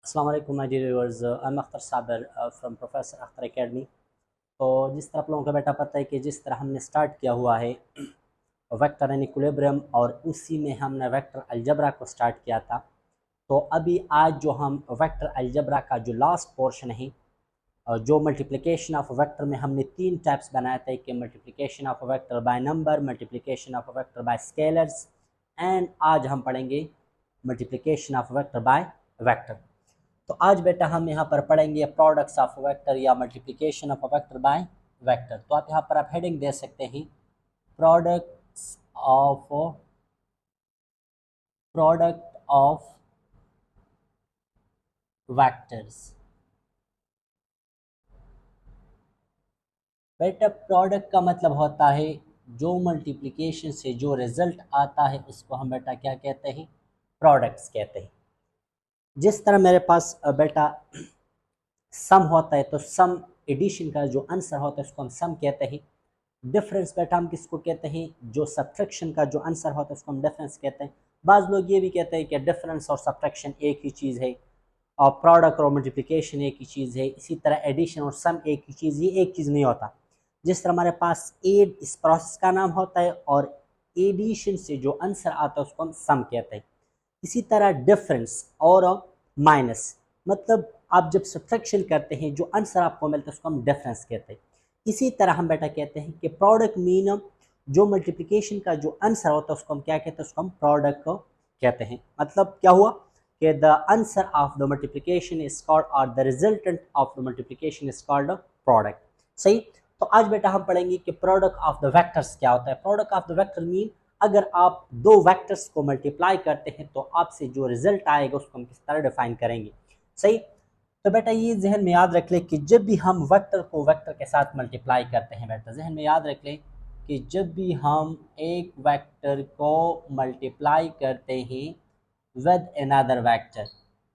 अस्सलाम वालेकुम my dear viewers, I am Akhtar Sabir from professor Akhtar academy. तो जिस तरह आप लोगों को बेटा पता है कि जिस तरह हमने स्टार्ट किया हुआ है वेक्टर एंड इक्विलिब्रियम, और उसी में हमने वेक्टर अलजबरा को स्टार्ट किया था। तो अभी आज जो हम वेक्टर अलजबरा का जो लास्ट पोर्शन है, जो मल्टीप्लिकेशन ऑफ वेक्टर में हमने तीन टाइप्स बनाए थे कि multiplication of vector by number, multiplication of vector by scalars, and आज हम पढ़ेंगे multiplication of vector by vector. तो आज बेटा हम यहाँ पर पढ़ेंगे प्रोडक्ट्स ऑफ वेक्टर या multiplication of vector by vector. तो आप यहाँ पर आप हेडिंग दे सकते हैं प्रोडक्ट ऑफ वेक्टर्स। बेटा प्रोडक्ट का मतलब होता है जो मल्टीप्लिकेशन से जो रिजल्ट आता है उसको हम बेटा क्या कहते हैं, प्रोडक्ट्स कहते हैं। जिस तरह मेरे पास बेटा सम होता है, तो सम एडिशन का जो आंसर होता है उसको हम सम कहते हैं। डिफरेंस बेटा हम किसको कहते हैं, जो सब्ट्रैक्शन का जो आंसर होता है उसको हम डिफरेंस कहते हैं। बाज़ लोग ये भी कहते हैं कि डिफरेंस और सब्ट्रैक्शन एक ही चीज़ है, और प्रोडक्ट और मल्टीप्लिकेशन एक ही चीज़ है। इसी तरह एडिशन और सम एक ही चीज़, ये एक चीज़ नहीं होता। जिस तरह हमारे पास एड इस प्रोसेस का नाम होता है, और एडिशन से जो आंसर आता है उसको हम सम कहते हैं। इसी तरह डिफरेंस और माइनस, मतलब आप जब सब्ट्रैक्शन करते हैं जो आंसर आपको मिलता है उसको हम डिफरेंस कहते हैं। इसी तरह हम बेटा कहते हैं कि प्रोडक्ट मीन जो मल्टीप्लिकेशन का जो आंसर होता है उसको हम क्या कहते हैं, उसको हम प्रोडक्ट को कहते हैं। मतलब क्या हुआ कि the answer of the multiplication is called, और the resultant of the multiplication is called product. सही। तो आज बेटा हम पढ़ेंगे कि प्रोडक्ट ऑफ द वेक्टर्स क्या होता है। Product of the vector mean अगर आप दो वेक्टर्स को मल्टीप्लाई करते हैं तो आपसे जो रिजल्ट आएगा उसको हम किस तरह डिफाइन करेंगे। सही। तो बेटा ये जहन में याद रख ले कि जब भी हम वेक्टर को वेक्टर के साथ मल्टीप्लाई करते हैं, बेटा जहन में याद रख ले कि जब भी हम एक वेक्टर को मल्टीप्लाई करते हैं विद अनदर वेक्टर,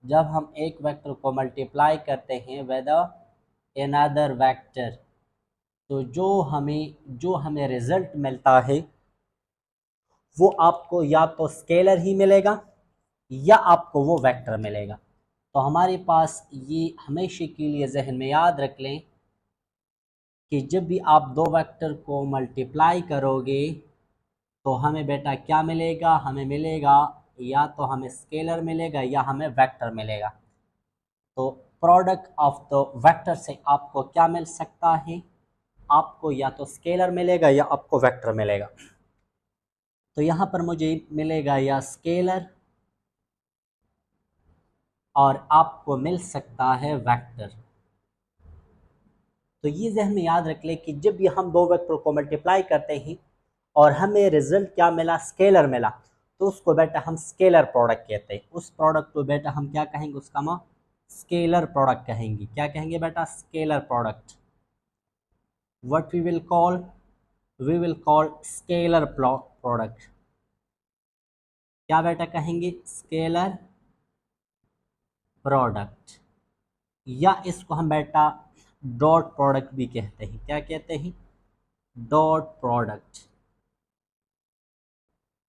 जब हम एक वेक्टर को मल्टीप्लाई करते हैं विद अनदर वेक्टर, तो जो हमें रिजल्ट मिलता है वो आपको या तो स्केलर ही मिलेगा या आपको वो वेक्टर मिलेगा। तो हमारे पास ये हमेशा के लिए जहन में याद रख लें कि जब भी आप दो वेक्टर को मल्टीप्लाई करोगे तो हमें बेटा क्या मिलेगा, हमें मिलेगा या तो हमें स्केलर मिलेगा या हमें वेक्टर मिलेगा। तो प्रोडक्ट ऑफ द वेक्टर से आपको क्या मिल सकता है, आपको या तो स्केलर मिलेगा या आपको वेक्टर मिलेगा। तो यहाँ पर मुझे मिलेगा या स्केलर और आपको मिल सकता है वेक्टर। तो ये जहन में याद रख ले कि जब भी हम दो वेक्टर को मल्टीप्लाई करते हैं और हमें रिजल्ट क्या मिला, स्केलर मिला, तो उसको बेटा हम स्केलर प्रोडक्ट कहते हैं। उस प्रोडक्ट को बेटा हम क्या कहेंगे, उसका हम स्केलर प्रोडक्ट कहेंगे। क्या कहेंगे बेटा, scalar product. What we will call scalar product. क्या बेटा कहेंगे, स्केलर प्रोडक्ट, या इसको हम बेटा डॉट प्रोडक्ट भी कहते हैं। क्या कहते हैं, डॉट प्रोडक्ट।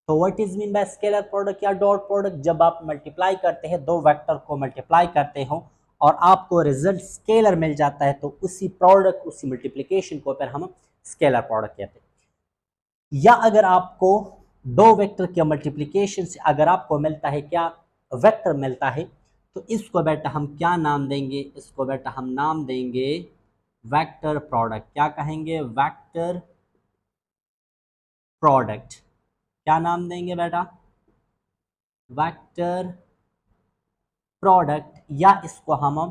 तो what is mean by scalar product या डॉट प्रोडक्ट, जब आप मल्टीप्लाई करते हैं, दो वेक्टर को मल्टीप्लाई करते हो और आपको रिजल्ट स्केलर मिल जाता है, तो उसी प्रोडक्ट, उसी मल्टीप्लिकेशन को फिर हम स्केलर प्रोडक्ट कहते हैं। या अगर आपको दो वेक्टर के मल्टीप्लिकेशन से अगर आपको मिलता है क्या, वेक्टर मिलता है, तो इसको बेटा हम क्या नाम देंगे, इसको बेटा हम नाम देंगे वेक्टर प्रोडक्ट। क्या कहेंगे, वेक्टर प्रोडक्ट। क्या नाम देंगे बेटा, वेक्टर प्रोडक्ट, या इसको हम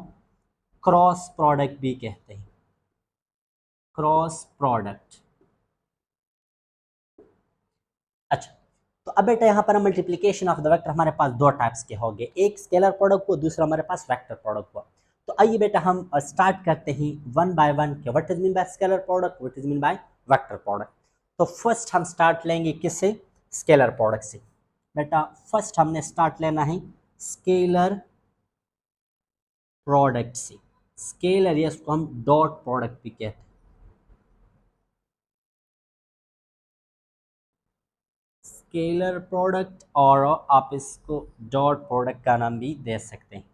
क्रॉस प्रोडक्ट भी कहते हैं, क्रॉस प्रोडक्ट। अच्छा, तो अब बेटा यहाँ पर मल्टीप्लिकेशन ऑफ द वेक्टर हमारे पास दो टाइप्स के हो गए, एक स्केलर प्रोडक्ट को, दूसरा हमारे पास वेक्टर प्रोडक्ट हुआ। तो आइए बेटा हम स्टार्ट करते हैं वन बाय वन के what is mean by scalar product, what is mean by vector product. तो फर्स्ट हम स्टार्ट लेंगे किससे, स्केलर प्रोडक्ट से। बेटा फर्स्ट हमने स्टार्ट लेना है स्केलर प्रोडक्ट से। स्केलर या इसको हम डॉट प्रोडक्ट भी कहते हैं। स्केलर प्रोडक्ट, और आप इसको डॉट प्रोडक्ट का नाम भी दे सकते हैं।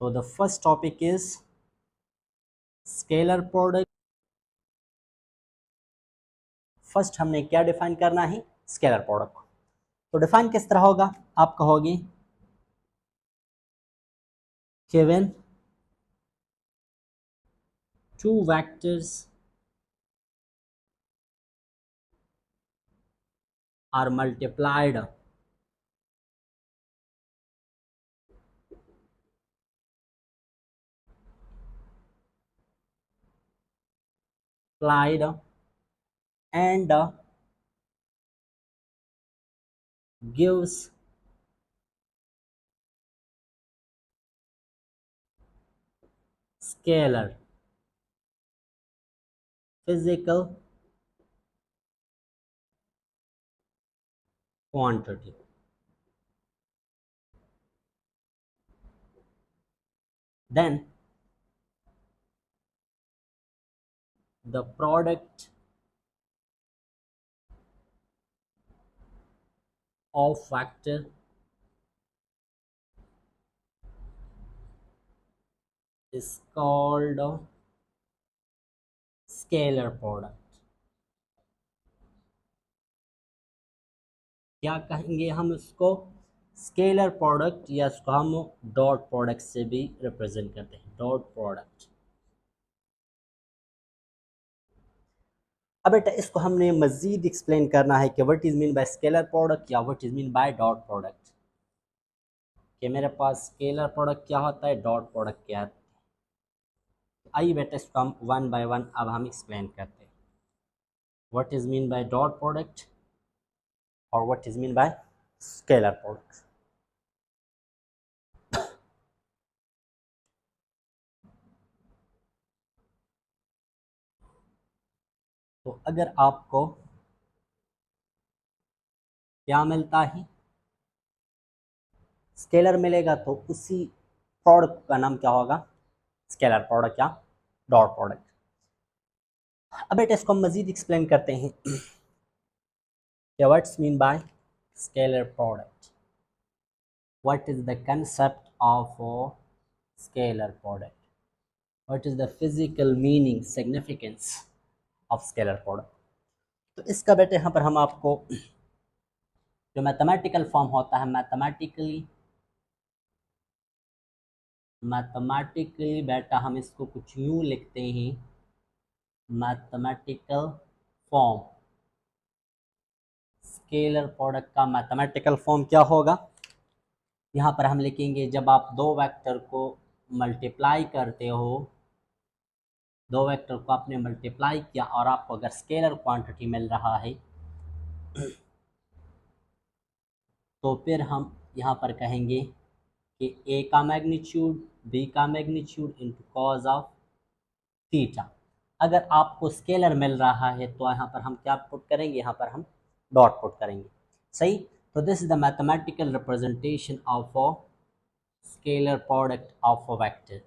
तो the first topic is scalar product. First हमने क्या डिफाइन करना है, स्केलर प्रोडक्ट को। तो डिफाइन किस तरह होगा, आप कहोगे given two vectors are multiplied and gives scalar physical quantity. Then the product of vector is called scalar product. क्या कहेंगे हम इसको, स्केलर प्रोडक्ट, या इसको हम डॉट प्रोडक्ट से भी रिप्रेजेंट करते हैं, डॉट प्रोडक्ट। अब बेटा इसको हमने मज़ीद एक्सप्लेन करना है कि what is mean by scalar product या what is mean by dot product. कि मेरे पास स्केलर प्रोडक्ट क्या होता है, डॉट प्रोडक्ट क्या है। आइए बेटा इसको हम वन बाय वन अब हम एक्सप्लेन करते हैं, what is mean by dot product और what is mean by scalar product. तो अगर आपको क्या मिलता है, स्केलर मिलेगा, तो उसी प्रोडक्ट का नाम क्या होगा, स्केलर प्रोडक्ट या डॉट प्रोडक्ट। अब बेटा इसको हम मज़ीद एक्सप्लेन करते हैं, what's mean by scalar product, what is the concept of scalar product, what is the physical meaning significance of scalar product. तो इसका बेटे यहाँ पर हम आपको जो मैथमेटिकल फॉर्म होता है, मैथमेटिकली बेटा हम इसको कुछ यूँ लिखते हैं, मैथमेटिकल फॉर्म, स्केलर प्रोडक्ट का मैथमेटिकल फॉर्म क्या होगा, यहाँ पर हम लिखेंगे जब आप दो वेक्टर को मल्टीप्लाई करते हो, दो वेक्टर को आपने मल्टीप्लाई किया और आपको अगर स्केलर क्वांटिटी मिल रहा है तो फिर हम यहाँ पर कहेंगे कि ए का मैग्नीट्यूड बी का magnitude into cause of theta. अगर आपको स्केलर मिल रहा है तो यहाँ पर हम क्या पुट करेंगे, यहाँ पर हम डॉट पुट करेंगे, सही। तो this is the mathematical representation of a scalar product of a vector,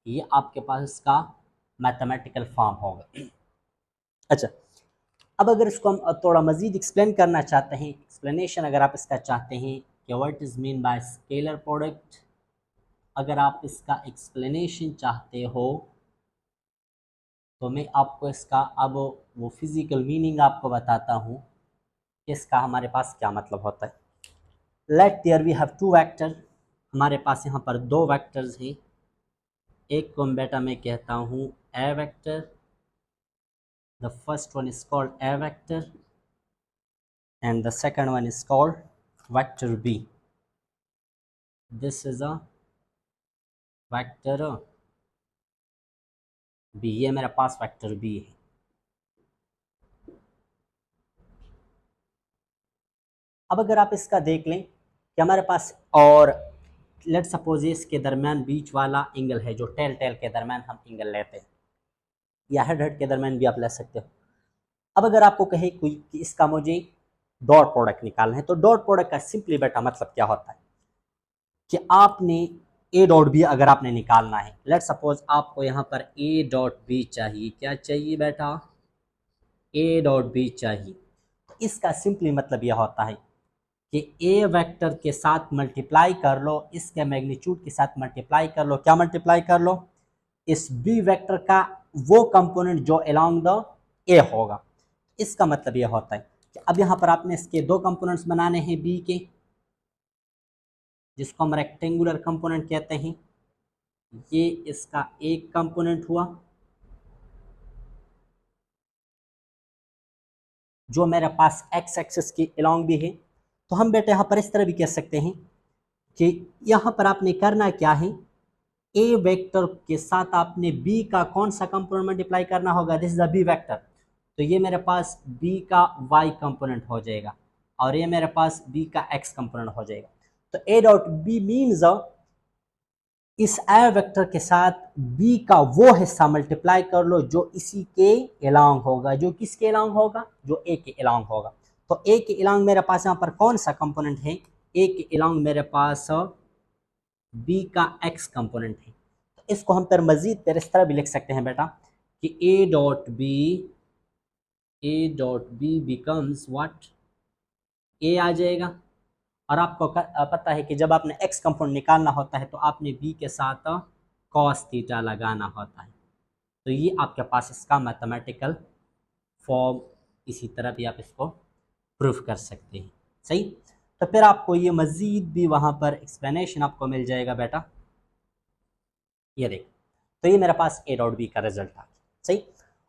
ये आपके पास इसका मैथमेटिकल फॉर्म होगा। अच्छा, अब अगर इसको हम थोड़ा मज़ीद एक्सप्लेन करना चाहते हैं, एक्सप्लेनेशन अगर आप इसका चाहते हैं कि what is mean by scalar product, अगर आप इसका एक्सप्लेनेशन चाहते हो तो मैं आपको इसका अब वो फिज़िकल मीनिंग आपको बताता हूँ कि इसका हमारे पास क्या मतलब होता है। Let there we have two vector, हमारे पास यहाँ पर दो वेक्टर्स हैं, एक को बेटा मैं कहता हूँ ए vector, the first one is called a vector and the second one is called vector b. This is a vector b, ये मेरे पास वेक्टर b है। अब अगर आप इसका देख लें कि हमारे पास, और लेट सपोज इसके दरमियान बीच वाला एंगल है, जो टेल के दरमियान हम एंगल लेते हैं, या हेड के दरमियान भी आप ले सकते हो। अब अगर आपको कहे कोई कि इसका मुझे डॉट प्रोडक्ट निकालना है, तो डॉट प्रोडक्ट का सिंपली बेटा मतलब क्या होता है कि आपने ए डॉट बी अगर आपने निकालना है, लेट सपोज आपको यहाँ पर ए डॉट बी चाहिए, क्या चाहिए बेटा, ए डॉट बी चाहिए, तो इसका सिंपली मतलब यह होता है कि ए वेक्टर के साथ मल्टीप्लाई कर लो, इसके मैग्नीट्यूड के साथ मल्टीप्लाई कर लो, क्या मल्टीप्लाई कर लो, इस बी वेक्टर का वो कंपोनेंट जो अलोंग द ए होगा। इसका मतलब यह होता है कि अब यहाँ पर आपने इसके दो कंपोनेंट्स बनाने हैं बी के, जिसको हम रेक्टेंगुलर कंपोनेंट कहते हैं। ये इसका एक कंपोनेंट हुआ जो मेरे पास एक्स एक्सिस के अलोंग भी है। तो हम बेटा यहाँ पर इस तरह भी कह सकते हैं कि यहाँ पर आपने करना क्या है, ए वेक्टर के साथ आपने बी का कौन सा कंपोनेंट मल्टीप्लाई करना होगा, this is the B vector. तो ये मेरे पास बी का वाई कंपोनेंट हो जाएगा और ये मेरे पास बी का एक्स कंपोनेंट हो जाएगा। तो ए डॉट बी मीन्स इस ए वेक्टर के साथ बी का वो हिस्सा मल्टीप्लाई कर लो जो इसी के अलोंग होगा, जो किसके अलोंग होगा, जो ए के अलोंग होगा। तो ए के अलोंग मेरे पास यहाँ पर कौन सा कंपोनेंट है, ए के अलोंग मेरे पास बी का एक्स कंपोनेंट है। तो इसको हम फिर मजीद फिर इस तरह भी लिख सकते हैं बेटा कि A dot B becomes what, A आ जाएगा। और आपको पता है कि जब आपने एक्स कंपोनेंट निकालना होता है तो आपने बी के साथ कॉस थीटा लगाना होता है। तो ये आपके पास इसका मैथमेटिकल फॉर्म, इसी तरह भी आप इसको प्रूफ कर सकते हैं। सही, तो फिर आपको ये मज़ीद भी वहाँ पर एक्सप्लेनेशन आपको मिल जाएगा बेटा। ये देख, तो ये मेरे पास ए डॉट बी का रिजल्ट आ गया। सही,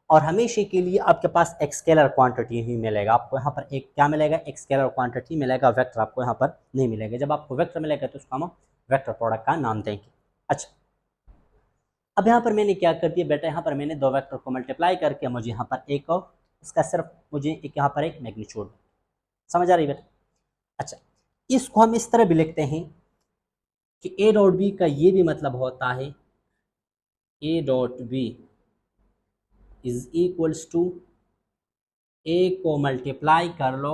और हमेशा के लिए आपके पास एक स्केलर क्वांटिटी ही मिलेगा। आपको यहाँ पर एक क्या मिलेगा, एक स्केलर क्वांटिटी मिलेगा, वेक्टर आपको यहाँ पर नहीं मिलेगा। जब आपको वेक्टर मिलेगा तो उसको हम वेक्टर प्रोडक्ट का नाम देंगे। अच्छा, अब यहाँ पर मैंने क्या कर दिया बेटा, यहाँ पर मैंने दो वेक्टर को मल्टीप्लाई करके मुझे यहाँ पर एक और इसका सिर्फ मुझे एक यहाँ पर एक मैग्नीट्यूड, समझ आ रही बेटा। अच्छा, इसको हम इस तरह भी लिखते हैं कि ए डॉट बी का ये भी मतलब होता है A dot B is equals to A को मल्टीप्लाई कर लो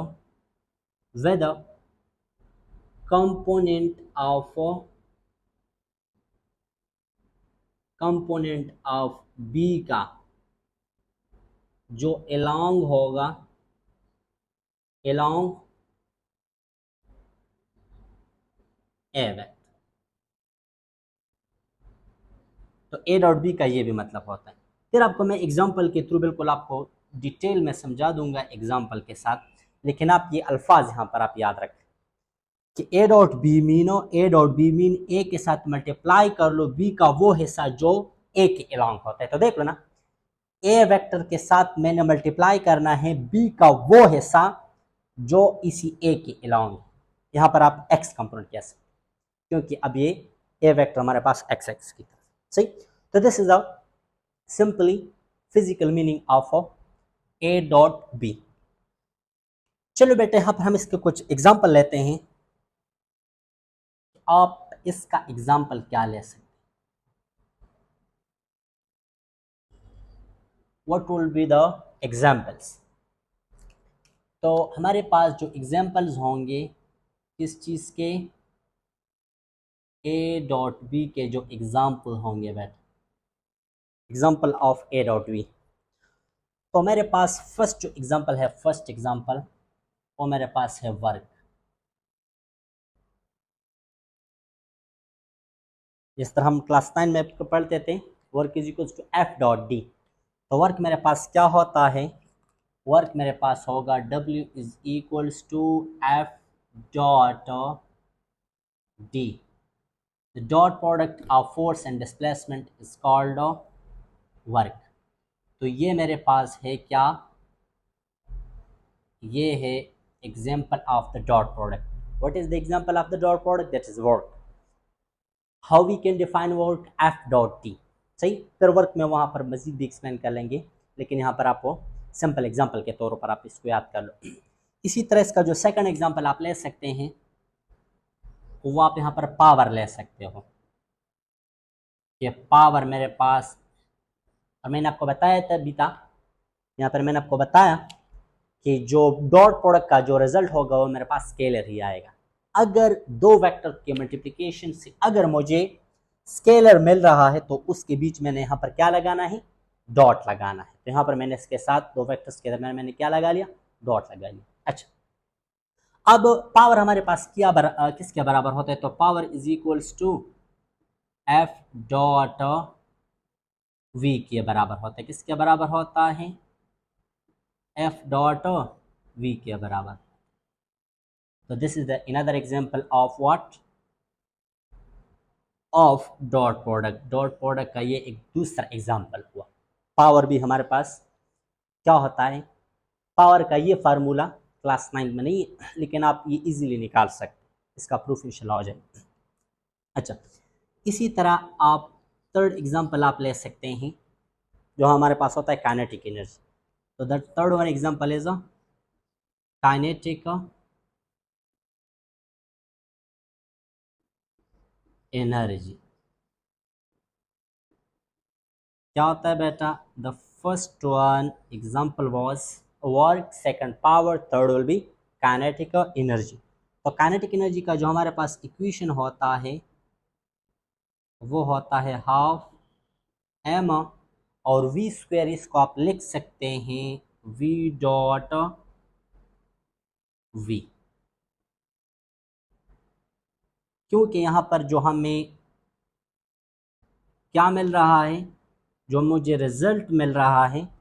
विद कंपोनेंट ऑफ बी का जो अलोंग होगा, अलोंग ए वेक्टर। तो ए डॉट बी का ये भी मतलब होता है। फिर आपको मैं एग्जांपल के थ्रू बिल्कुल आपको डिटेल में समझा दूंगा एग्जांपल के साथ, लेकिन आप ये अल्फाज यहाँ पर आप याद रखें कि ए डॉट बी मीन ए के साथ मल्टीप्लाई कर लो बी का वो हिस्सा जो ए के अलोंग होता है। तो देख लो ना, ए वेक्टर के साथ मैंने मल्टीप्लाई करना है बी का वो हिस्सा जो इसी ए के अलोंग है। यहाँ पर आप एक्स कंपोनेंट कह सकते, क्योंकि अब ये ए वेक्टर हमारे पास एक्स एक्स की तरफ। सही, तो this is a simply physical meaning of A dot B. चलो बेटे, यहाँ पर हम इसके कुछ एग्जाम्पल लेते हैं। आप इसका एग्जाम्पल क्या ले सकते, what will be the examples. तो हमारे पास जो एग्जाम्पल्स होंगे किस चीज़ के, ए डॉट बी के जो एग्जाम्पल होंगे बेटा, example of A dot B. तो मेरे पास फर्स्ट जो एग्जाम्पल है, फर्स्ट एग्जाम्पल वो मेरे पास है वर्क। जिस तरह हम क्लास 9 में पढ़ते थे work is equal to F dot D. तो वर्क मेरे पास क्या होता है, वर्क मेरे पास होगा W is equals to F dot D. The dot product of force and displacement is called work. तो ये मेरे पास है क्या, ये है example of the dot product. What is the example of the dot product, that is work. How we can define work, F dot T. सही, फिर वर्क में वहाँ पर मजीद भी एक्सप्लेन कर लेंगे, लेकिन यहाँ पर आपको सिंपल एग्जाम्पल के तौर पर आप इसको याद कर लो। इसी तरह इसका जो सेकंड एग्जाम्पल आप ले सकते हैं वो आप यहाँ पर पावर ले सकते हो। ये पावर मेरे पास, और मैंने आपको बताया था बीता, यहाँ पर मैंने आपको बताया कि जो डॉट प्रोडक्ट का जो रिजल्ट होगा वो मेरे पास स्केलर ही आएगा। अगर दो वेक्टर के मल्टीप्लिकेशन से अगर मुझे स्केलर मिल रहा है तो उसके बीच मैंने यहाँ पर क्या लगाना है, डॉट लगाना है। तो यहाँ पर मैंने इसके साथ दो वेक्टर्स के दरमियान मैंने क्या लगा लिया, डॉट लगा लिया। अच्छा, अब पावर हमारे पास किसके बराबर होता है, तो power is equals to F dot V के बराबर होता है। किसके बराबर होता है, एफ डॉट वी के बराबर। तो this is the another example of what, of dot product. Dot product का ये एक दूसरा एग्जांपल हुआ। पावर भी हमारे पास क्या होता है, पावर का ये फार्मूला क्लास 9 में नहीं है, लेकिन आप ये इजीली निकाल सकते, इसका प्रूफ इंशाल्लाह हो जाए। अच्छा, इसी तरह आप थर्ड एग्जांपल आप ले सकते हैं, जो हमारे पास होता है काइनेटिक एनर्जी। तो the third one example is kinetic energy. क्या होता है बेटा, the first one example was work, second power, third will be kinetic energy. तो काइनेटिक एनर्जी का जो हमारे पास इक्वेशन होता है वो होता है हाफ एम, और वी स्क्वायर इसको आप लिख सकते हैं वी डॉट वी, क्योंकि यहाँ पर जो हमें क्या मिल रहा है, जो मुझे रिजल्ट मिल रहा है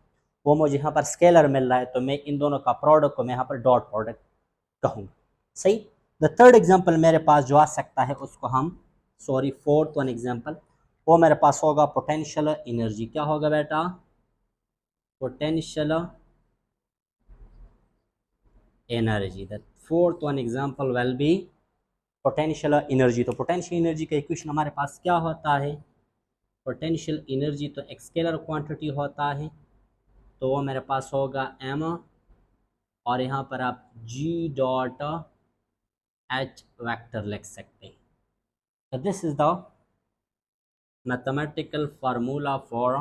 वो मुझे यहाँ पर स्केलर मिल रहा है, तो मैं इन दोनों का प्रोडक्ट को मैं यहाँ पर डॉट प्रोडक्ट कहूँगा। सही। द थर्ड एग्जांपल मेरे पास जो आ सकता है उसको हम, सॉरी फोर्थ वन एग्जांपल, वो मेरे पास होगा पोटेंशियल एनर्जी। क्या होगा बेटा, potential energy. The fourth one example will be potential energy. तो पोटेंशियल एनर्जी का इक्वेशन हमारे पास क्या होता है, पोटेंशियल एनर्जी तो एक स्केलर क्वांटिटी होता है, तो वो मेरे पास होगा एम, और यहाँ पर आप जी डॉट एच वेक्टर लिख सकते हैं। तो this is the mathematical formula for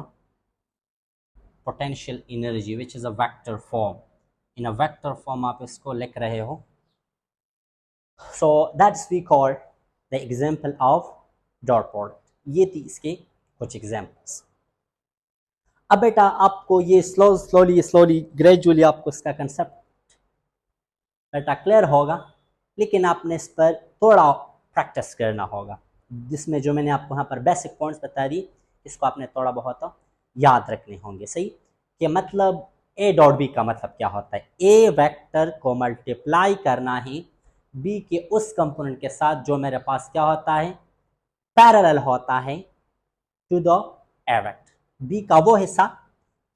potential energy which is a vector form. In a vector form आप इसको लिख रहे हो। So that's we call the example of dot product. ये थी इसके कुछ एग्जाम्पल्स। अब बेटा आपको ये स्लोली ग्रेजुअली आपको इसका कंसेप्ट बेटा क्लियर होगा, लेकिन आपने इस पर थोड़ा प्रैक्टिस करना होगा, जिसमें जो मैंने आपको यहाँ पर बेसिक पॉइंट्स बता दी इसको आपने थोड़ा बहुत याद रखने होंगे। सही, कि मतलब ए डॉट बी का मतलब क्या होता है, ए वेक्टर को मल्टीप्लाई करना है बी के उस कंपोनेंट के साथ जो मेरे पास क्या होता है, पैरेलल होता है to the A vector. B का वो हिस्सा,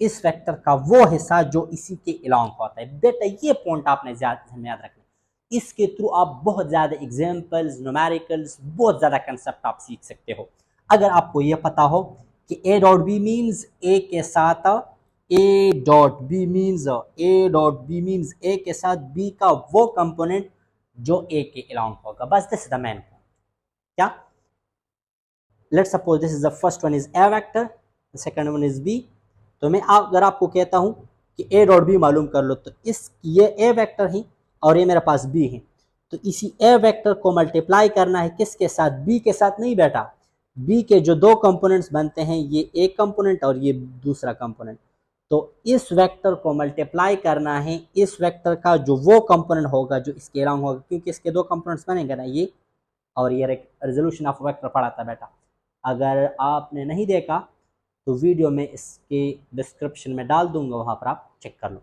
इस वेक्टर का वो हिस्सा जो इसी के अलोंग होता है। बेटा ये पॉइंट आपने ध्यान में याद रखना, इसके थ्रू आप बहुत ज्यादा एग्जांपल्स, न्यूमेरिकल्स, बहुत ज्यादा कंसेप्ट आप सीख सकते हो। अगर आपको ये पता हो कि ए डॉट बी मीन्स ए के साथ, ए डॉट बी मीन्स ए के साथ बी का वो कंपोनेंट जो ए के अलोंग होगा, बस this is the main point. क्या, let's suppose this is the first one is a vector, the second one is B. तो मैं अगर आपको कहता हूं कि ए डॉट बी मालूम कर लो, तो इस ये ए वेक्टर है और ये मेरे पास बी है, तो इसी ए वेक्टर को मल्टीप्लाई करना है किसके साथ, बी के साथ नहीं बेटा, बी के जो दो कंपोनेंट्स बनते हैं, ये एक कंपोनेंट और ये दूसरा कंपोनेंट, तो इस वेक्टर को मल्टीप्लाई करना है इस वेक्टर का जो वो कंपोनेंट होगा जो इसके अलांग होगा, क्योंकि इसके दो कंपोनेंट्स बनेंगे ना, ये और ये रेजोल्यूशन ऑफ वेक्टर पढ़ा था बेटा। अगर आपने नहीं देखा तो वीडियो में इसके डिस्क्रिप्शन में डाल दूंगा, वहां पर आप चेक कर लो।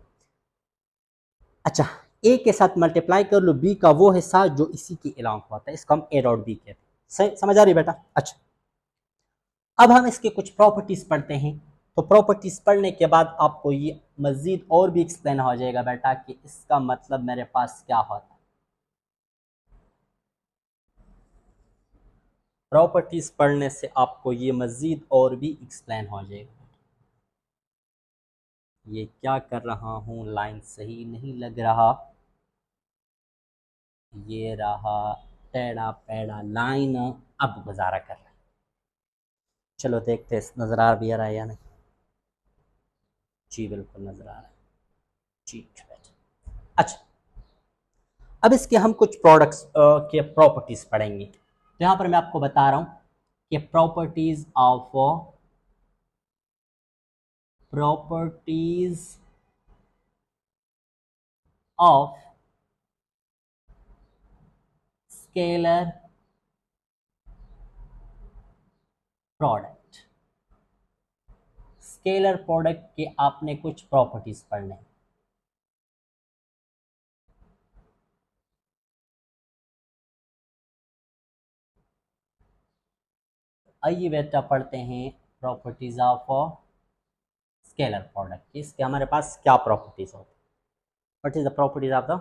अच्छा, ए के साथ मल्टीप्लाई कर लो बी का वो हिस्सा जो इसी के अलाउंग होता है, इसको हम ए डॉट बी कहते हैं। सही समझ आ रही बेटा। अच्छा, अब हम इसके कुछ प्रॉपर्टीज पढ़ते हैं। तो प्रॉपर्टीज पढ़ने के बाद आपको ये मजीद और भी एक्सप्लेन हो जाएगा बेटा कि इसका मतलब मेरे पास क्या होता है। प्रॉपर्टीज पढ़ने से आपको ये मजीद और भी एक्सप्लेन हो जाएगा। ये क्या कर रहा हूँ, लाइन सही नहीं लग रहा, ये रहा टेढ़ा पेड़ा लाइन, अब गुजारा कर रहा है। चलो देखते नजर आ भी आ रहा है या नहीं। जी बिल्कुल नजर आ रहा है, ठीक है। अच्छा, अब इसके हम कुछ प्रोडक्ट्स के प्रॉपर्टीज पढ़ेंगे। तो यहाँ पर मैं आपको बता रहा हूँ कि properties of scalar product. Scalar product के आपने कुछ प्रॉपर्टीज पढ़ने। आइए बेटा पढ़ते हैं प्रॉपर्टीज ऑफ स्केलर प्रोडक्ट। इसके हमारे पास क्या प्रॉपर्टीज होती है? What is the properties of the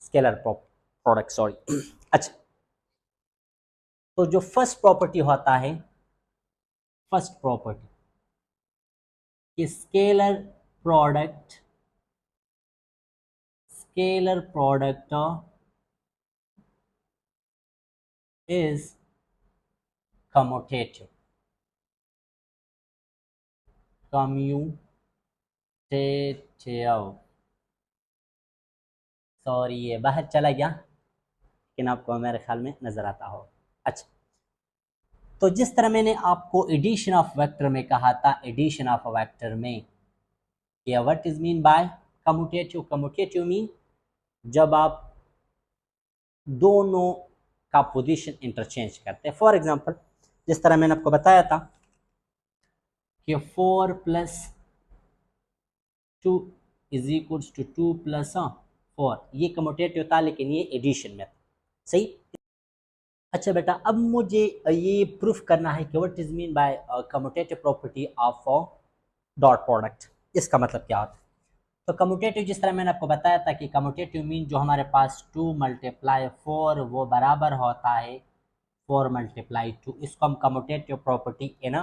scalar product, sorry. अच्छा, तो जो फर्स्ट प्रॉपर्टी होता है, फर्स्ट प्रॉपर्टी कि scalar product is commutative. Sorry ये बाहर चला गया, लेकिन आपको मेरे ख्याल में नजर आता हो। अच्छा, तो जिस तरह मैंने आपको एडिशन ऑफ वेक्टर में कहा था, एडिशन ऑफ अ वेक्टर में या what is mean by commutative? Commutative mean जब आप दोनों का पोजीशन इंटरचेंज करते हैं। फॉर एग्जांपल, जिस तरह मैंने आपको बताया था कि 4 + 2 = 2 + 4, ये कम्यूटेटिव था, लेकिन ये एडिशन में था। सही। अच्छा बेटा, अब मुझे ये प्रूफ करना है कि what is mean by commutative property of dot product. इसका मतलब क्या होता है? तो कम्यूटेटिव, जिस तरह मैंने आपको बताया था कि कम्यूटेटिव मीन जो हमारे पास 2 × 4 वो बराबर होता है 4 × 2। इसको हम कम्यूटेटिव प्रॉपर्टी इन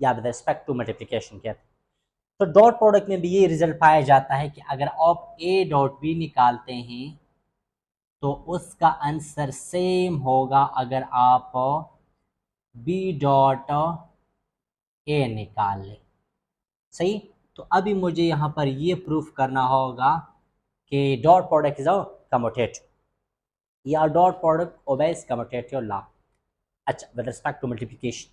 या विद रिस्पेक्ट टू मल्टीप्लिकेशन कहते हैं। तो डॉट प्रोडक्ट में भी ये रिजल्ट पाया जाता है कि अगर आप ए डॉट बी निकालते हैं तो उसका आंसर सेम होगा अगर आप बी डॉट ए निकाल लें। सही। तो अभी मुझे यहाँ पर ये प्रूफ करना होगा कि dot product is a commutative या dot product obeys commutative law. अच्छा, विद रिस्पेक्ट टू मल्टीप्लिकेशन,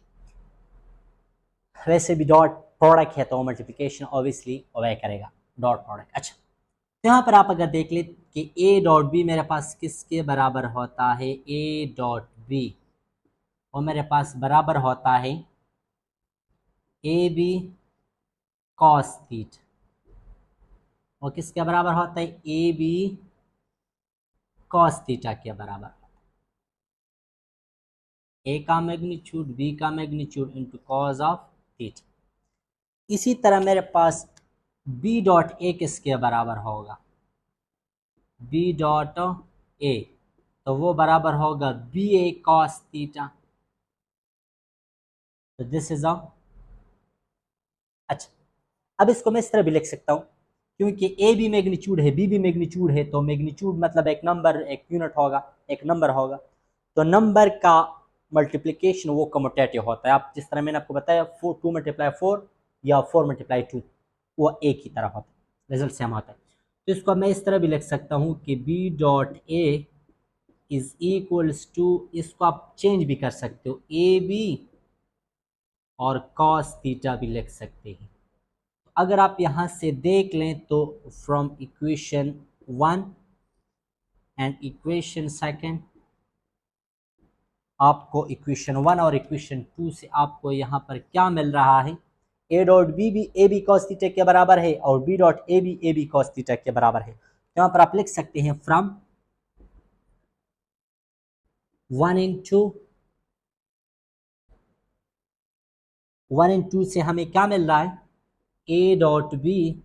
वैसे भी डॉट प्रोडक्ट है तो मल्टीप्लिकेशन ऑब्वियसली ओबे करेगा डॉट प्रोडक्ट। अच्छा, तो यहाँ पर आप अगर देख ले कि ए डॉट बी मेरे पास किसके बराबर होता है, ए डॉट बी वो मेरे पास बराबर होता है ए बी कॉस थीटा। और किसके बराबर होता है? ए बी कॉस थीटा के बराबर। ए का मैग्नीट्यूड, बी का magnitude into cos of theta. इसी तरह मेरे पास बी डॉट ए किसके बराबर होगा? बी डॉट ए, तो वो बराबर होगा बी ए कॉस थीटा। तो दिस इज अ अच्छा, अब इसको मैं इस तरह भी लिख सकता हूँ, क्योंकि ए भी मैग्नीट्यूड है, बी भी मैग्नीट्यूड है, तो मैग्नीट्यूड मतलब एक नंबर, एक यूनिट होगा, एक नंबर होगा। तो नंबर का मल्टीप्लिकेशन वो कम्यूटेटिव होता है। आप जिस तरह मैंने आपको बताया 2 × 4 या 4 × 2 वो एक ही तरह होता है, रिजल्ट सेम होता है। तो इसको मैं इस तरह भी लिख सकता हूँ कि B dot A is equals to, इसको आप चेंज भी कर सकते हो, ए बी और कॉस थीटा भी लिख सकते हैं। अगर आप यहां से देख लें तो from equation 1 and equation second, आपको इक्वेशन 1 और इक्वेशन 2 से आपको यहां पर क्या मिल रहा है? ए डॉट बी भी ए बी कॉस थीटा के बराबर है और B dot A B cos theta के बराबर है। यहां पर आप लिख सकते हैं फ्रॉम 1 इन 2 से हमें क्या मिल रहा है? A dot B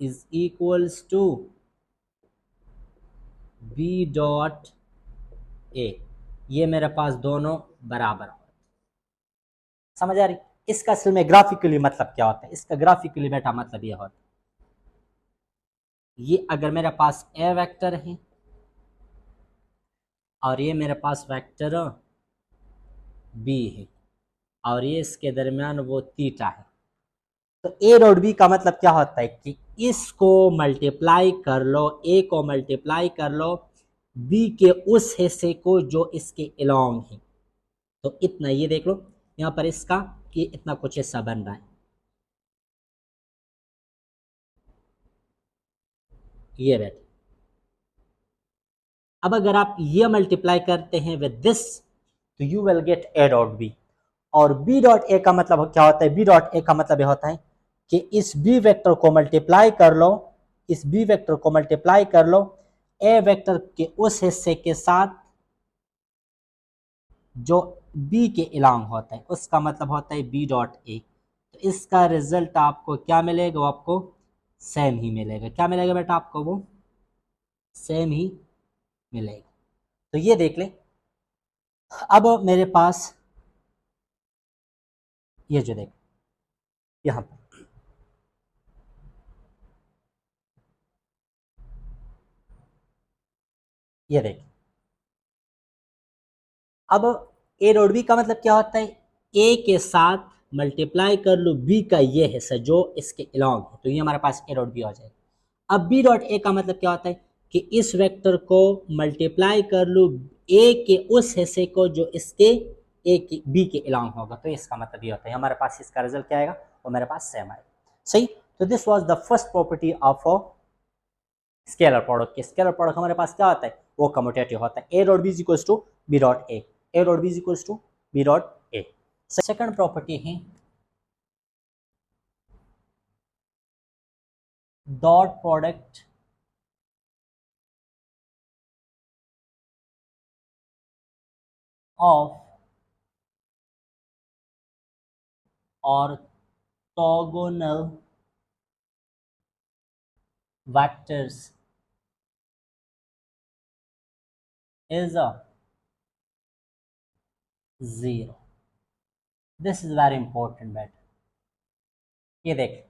is equals to B dot A. ये मेरे पास दोनों बराबर हो। समझ आ रही? इसका असल में ग्राफिकली मतलब क्या होता है? इसका ग्राफिकली बेटा मतलब ये होता है, ये अगर मेरे पास ए वेक्टर है और ये मेरे पास वेक्टर बी है और ये इसके दरमियान वो थीटा है, तो ए डॉट बी का मतलब क्या होता है कि इसको मल्टीप्लाई कर लो, ए को मल्टीप्लाई कर लो बी के उस हिस्से को जो इसके अलोंग है। तो इतना ये देख लो यहाँ पर इसका कि इतना कुछ हिस्सा बन रहा है, ये बेटा अब अगर आप ये मल्टीप्लाई करते हैं विद दिस तो you will get A dot B, और बी डॉट ए का मतलब क्या होता है, बी डॉट ए का मतलब यह होता है कि इस बी वेक्टर को मल्टीप्लाई कर लो, इस बी वेक्टर को मल्टीप्लाई कर लो ए वेक्टर के उस हिस्से के साथ जो बी के इलांग होता है, उसका मतलब होता है बी डॉट ए। तो इसका रिजल्ट आपको क्या मिलेगा, वो आपको सेम ही मिलेगा। क्या मिलेगा बेटा आपको, वो सेम ही मिलेगा। तो ये देख ले, अब मेरे पास ये जो देख यहां पर ये देख, अब ए डॉट बी का मतलब क्या होता है, ए के साथ मल्टीप्लाई कर लो बी का ये हिस्सा जो इसके अलोंग है, तो ये हमारे पास ए डॉट बी हो जाएगा। अब बी डॉट ए का मतलब क्या होता है कि इस वेक्टर को मल्टीप्लाई कर लो ए के उस हिस्से को जो इसके ए के बी के अलोंग होगा, तो इसका मतलब ये होता है हमारे पास इसका रिजल्ट क्या आएगा, वो मेरे पास सेम आएगा। सही, तो this was the first property of scalar product के। स्केलर प्रोडक्ट हमारे पास क्या होता है, वो कम्यूटेटिव होता है। A dot B is equals to B dot A, A dot B is equals to B dot A. Second property है dot product of orthogonal vectors is a zero. This is very important बेटा। ये देख,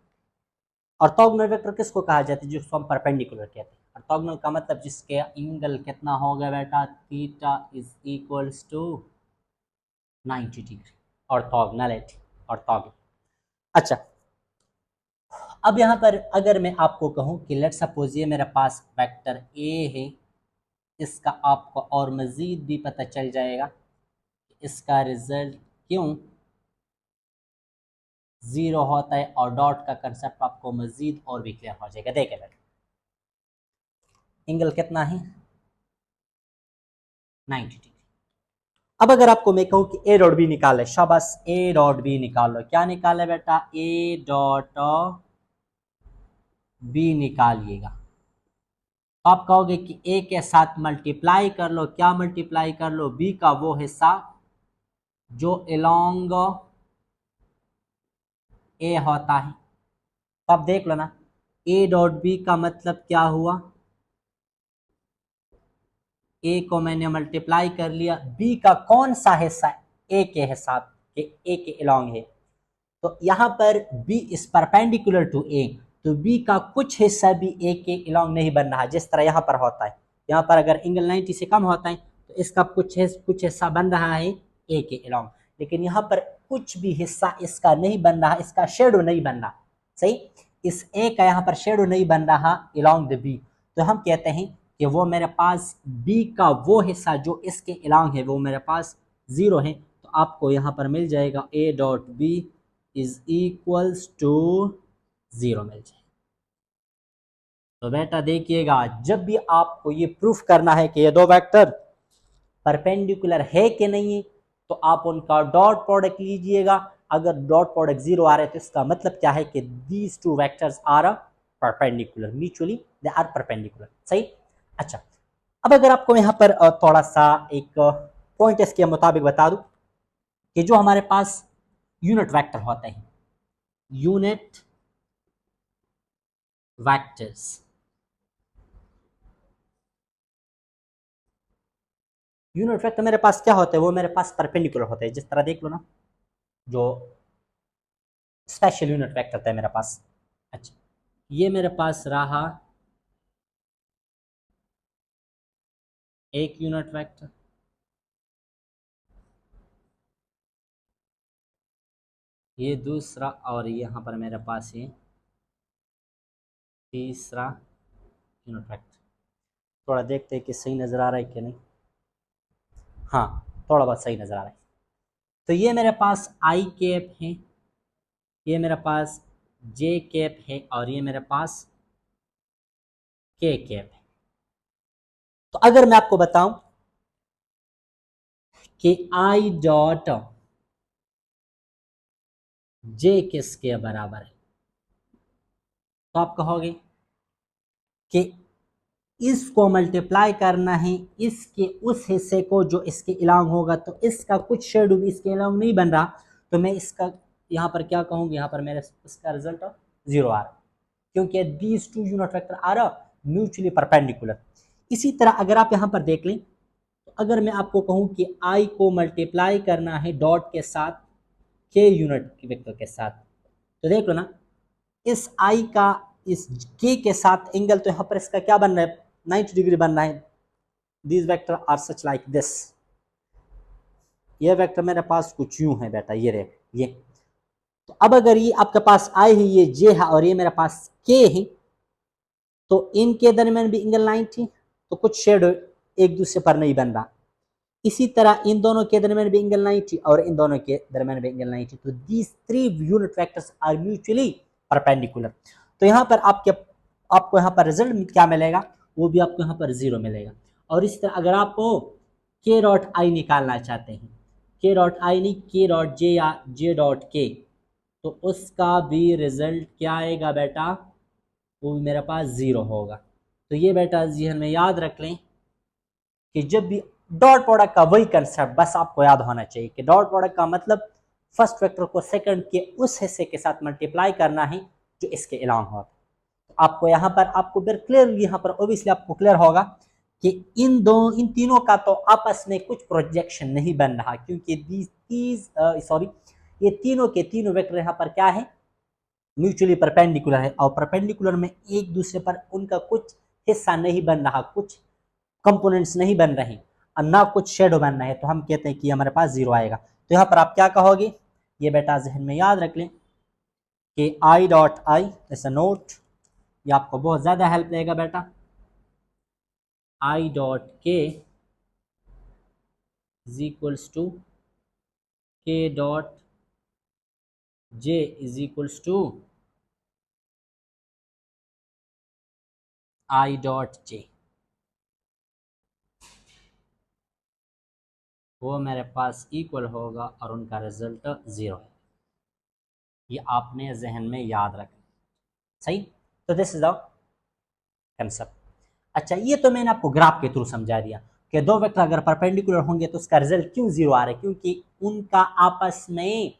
orthogonal vector किसको कहा जाता है, जिसको हम परपेंडिकुलर कहते हैं। ऑर्थोगोनल का मतलब जिसके एंगल कितना होगा बेटा, theta is equals to 90 degree, orthogonality, orthogonal. अच्छा, अब यहाँ पर अगर मैं आपको कहूँ कि लेट्स सपोज ये मेरे पास वेक्टर ए है, इसका आपको और मज़ीद भी पता चल जाएगा इसका रिजल्ट क्यों ज़ीरो होता है, और डॉट का कंसेप्ट आपको मज़ीद और भी क्लियर हो जाएगा। देखें बेटा, एंगल कितना है, 90 डिग्री। अब अगर आपको मैं कहूँ कि ए डॉट बी निकाले, शाबाश, ए डॉट बी निकाल लो। क्या निकाले बेटा, ए डॉट बी निकालिएगा। तो आप कहोगे कि ए के साथ मल्टीप्लाई कर लो, क्या मल्टीप्लाई कर लो, बी का वो हिस्सा जो अलोंग ए होता है। तो आप देख लो ना, ए डॉट बी का मतलब क्या हुआ, ए को मैंने मल्टीप्लाई कर लिया, बी का कौन सा हिस्सा ए के हिसाब के ए के अलोंग है, तो यहां पर बी इज परपेंडिकुलर टू ए, तो बी का कुछ हिस्सा भी ए के अलोंग नहीं बन रहा, जिस तरह यहां पर होता है। यहां पर अगर एंगल 90 से कम होता है तो इसका कुछ हिस्सा बन रहा है ए के अलोंग, लेकिन यहां पर कुछ भी हिस्सा इसका नहीं बन रहा, इसका शेडो नहीं बन रहा। सही, इस ए का यहाँ पर शेडो नहीं बन रहा अलोंग द बी, तो हम कहते हैं कि वो मेरे पास बी का वो हिस्सा जो इसके अलोंग है वो मेरे पास ज़ीरो है। तो आपको यहाँ पर मिल जाएगा A dot B is equals to zero मिल जाए। तो बेटा देखिएगा, जब भी आपको ये प्रूफ करना है कि ये दो वेक्टर परपेंडिकुलर है कि नहीं, तो आप उनका डॉट प्रोडक्ट लीजिएगा। अगर डॉट प्रोडक्ट जीरो आ रहे तो इसका मतलब क्या है कि these two vectors are perpendicular, mutually they are perpendicular. सही, अच्छा, अब अगर आपको यहाँ पर थोड़ा सा एक पॉइंट इसके मुताबिक बता दूं कि जो हमारे पास यूनिट वेक्टर होते हैं, यूनिट वेक्टर्स, यूनिट वेक्टर मेरे पास क्या होते हैं, वो मेरे पास परपेंडिकुलर होते हैं। जिस तरह देख लो ना, जो स्पेशल यूनिट वेक्टर था मेरे पास। अच्छा, ये मेरे पास रहा एक यूनिट वेक्टर, ये दूसरा, और यहाँ पर मेरे पास ये तीसरा यूनिट वेक्टर। थोड़ा देखते हैं कि सही नज़र आ रहा है कि नहीं। हाँ, थोड़ा बहुत सही नज़र आ रहा है। तो ये मेरे पास आई कैप है, ये मेरे पास जे कैप है, और ये मेरे पास के कैप है। तो अगर मैं आपको बताऊं कि आई डॉट जे किसके बराबर है, तो आप कहोगे कि इसको मल्टीप्लाई करना है इसके उस हिस्से को जो इसके इलांग होगा, तो इसका कुछ शेडो भी इसके इलांग नहीं बन रहा, तो मैं इसका यहाँ पर क्या कहूँगी, यहाँ पर मेरे इसका रिजल्ट 0 आ रहा, क्योंकि these two unit vector are mutually perpendicular. इसी तरह अगर आप यहाँ पर देख लें, तो अगर मैं आपको कहूँ कि आई को मल्टीप्लाई करना है डॉट के साथ के यूनिट वेक्टर के साथ, तो देख लो ना, इस आई का इस के साथ एंगल, तो यहाँ पर इसका क्या बन रहा है, 90 डिग्री बन रहा है। These vector are such like this, ये वेक्टर मेरे पास कुछ यूं है बेटा, ये रहे ये। तो अब अगर ये आपके पास आई है, ये जे है, और ये मेरे पास के है, तो इनके दरमियान भी एंगल 90, तो कुछ शेड एक दूसरे पर नहीं बन रहा। इसी तरह इन दोनों के दरमियान भी एंगल 90 और इन दोनों के दरमियान भी एंगल 90, तो these three unit vectors are mutually perpendicular. तो यहाँ पर आपको यहाँ पर रिजल्ट क्या मिलेगा, वो भी आपको यहाँ पर 0 मिलेगा। और इसी तरह अगर आप के डॉट आई निकालना चाहते हैं, के डॉट आई नहीं, के डॉट जे या जे डॉट के, तो उसका भी रिजल्ट क्या आएगा बेटा, वो भी मेरे पास 0 होगा। तो ये बेटा जहन में याद रख लें कि जब भी डॉट प्रोडक्ट का वही कंसेप्ट बस आपको याद होना चाहिए कि डॉट प्रोडक्ट का मतलब फर्स्ट वेक्टर को सेकंड के उस हिस्से के साथ मल्टीप्लाई करना है जो इसके अलावा हो। तो आपको यहाँ पर आपको फिर क्लियर, यहाँ पर ओबियसली आपको क्लियर होगा कि इन तीनों का तो आपस में कुछ प्रोजेक्शन नहीं बन रहा, क्योंकि सॉरी, ये तीनों के तीनों वेक्टर यहाँ पर क्या है, म्यूचुअली परपेंडिकुलर है, और परपेंडिकुलर में एक दूसरे पर उनका कुछ हिस्सा नहीं बन रहा, कुछ कंपोनेंट्स नहीं बन रहे और ना कुछ शेडो बन रहे हैं, तो हम कहते हैं कि हमारे पास 0 आएगा। तो यहाँ पर आप क्या कहोगे, ये बेटा जहन में याद रख लें कि आई dot i as a note, ये आपको बहुत ज़्यादा हेल्प देगा बेटा। I dot k is equals to k dot j is equals to i dot j, वो मेरे पास इक्वल होगा और उनका रिजल्ट 0 है। ये आपने जहन में याद रखना, सही। तो दिस इज द कंसेप्ट। अच्छा, ये तो मैंने आपको ग्राफ के थ्रू समझा दिया कि दो वेक्टर अगर परपेंडिकुलर होंगे तो उसका रिजल्ट क्यों 0 आ रहा है, क्योंकि उनका आपस में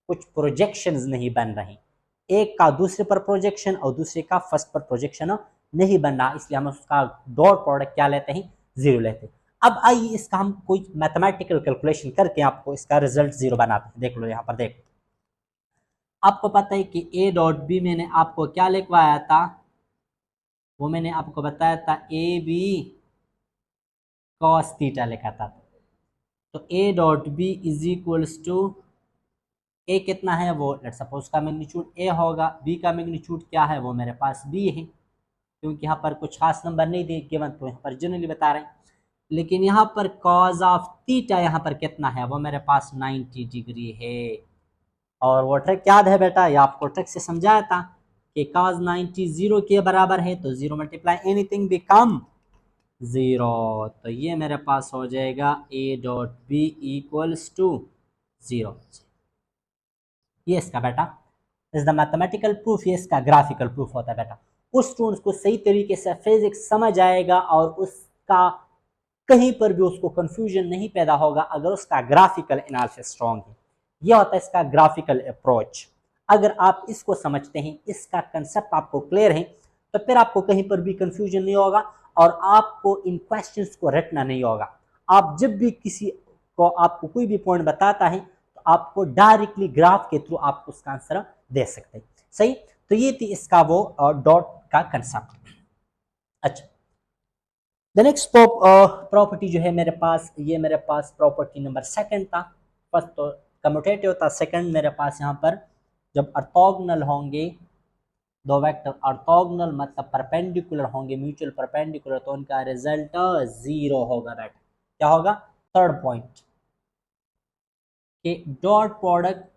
कुछ प्रोजेक्शंस नहीं बन रहे, एक का दूसरे पर प्रोजेक्शन और दूसरे का फर्स्ट पर प्रोजेक्शन नहीं बन रहा, इसलिए हम उसका डॉट प्रोडक्ट क्या लेते हैं, 0 लेते हैं। अब आइए इसका हम कोई मैथमेटिकल कैलकुलेशन करके आपको इसका रिजल्ट 0 बनाते हैं। देख लो यहाँ पर, देख, आपको पता है कि ए डॉट बी मैंने आपको क्या लिखवाया था, वो मैंने आपको बताया था ए बी कॉस थीटा लिखा था। तो ए dot B is equals to, A कितना है वो लेट्स सपोज का मैग्नीट्यूड ए होगा, बी का मैग्नीट्यूड क्या है, वो मेरे पास बी है, क्योंकि यहाँ पर कुछ खास नंबर नहीं दिए गिवन, तो यहाँ पर जनरली बता रहे हैं। लेकिन यहाँ पर कॉज ऑफ थीटा यहाँ पर कितना है, वो मेरे पास 90 डिग्री है। और वो ट्रिक याद है बेटा, ये आपको ट्रिक से समझाया था कि cos 90 0 के बराबर है, तो 0 मल्टीप्लाई एनीथिंग बिकम 0। तो ये मेरे पास हो जाएगा a dot b equals to 0। ये इसका बेटा इज द मैथमेटिकल प्रूफ, ये इसका ग्राफिकल प्रूफ होता है बेटा। उस स्टूडेंट को सही तरीके से फिजिक्स समझ आएगा और उसका कहीं पर भी उसको कंफ्यूजन नहीं पैदा होगा अगर उसका ग्राफिकल एनालिसिस स्ट्रॉन्ग है। यह होता है इसका ग्राफिकल अप्रोच। अगर आप इसको समझते हैं, इसका कंसेप्ट आपको क्लियर है, तो फिर आपको कहीं पर भी कंफ्यूजन नहीं होगा और आपको इन क्वेश्चंस को रटना नहीं होगा। आप जब भी किसी को आपको कोई भी पॉइंट बताता है तो आपको डायरेक्टली ग्राफ के थ्रू आप उसका आंसर दे सकते हैं, सही। तो ये थी इसका वो डॉट का कंसेप्ट। अच्छा, द नेक्स्ट प्रॉपर्टी जो है मेरे पास, ये मेरे पास प्रॉपर्टी नंबर सेकंड था। फर्स्ट तो कम्यूटेटिव था, सेकंड मेरे पास यहाँ पर जब ऑर्थोगोनल होंगे, दो वेक्टर ऑर्थोगोनल मतलब परपेंडिकुलर होंगे, म्यूचुअल परपेंडिकुलर, तो उनका रिजल्ट 0 होगा बेटा। क्या होगा, थर्ड पॉइंट कि dot product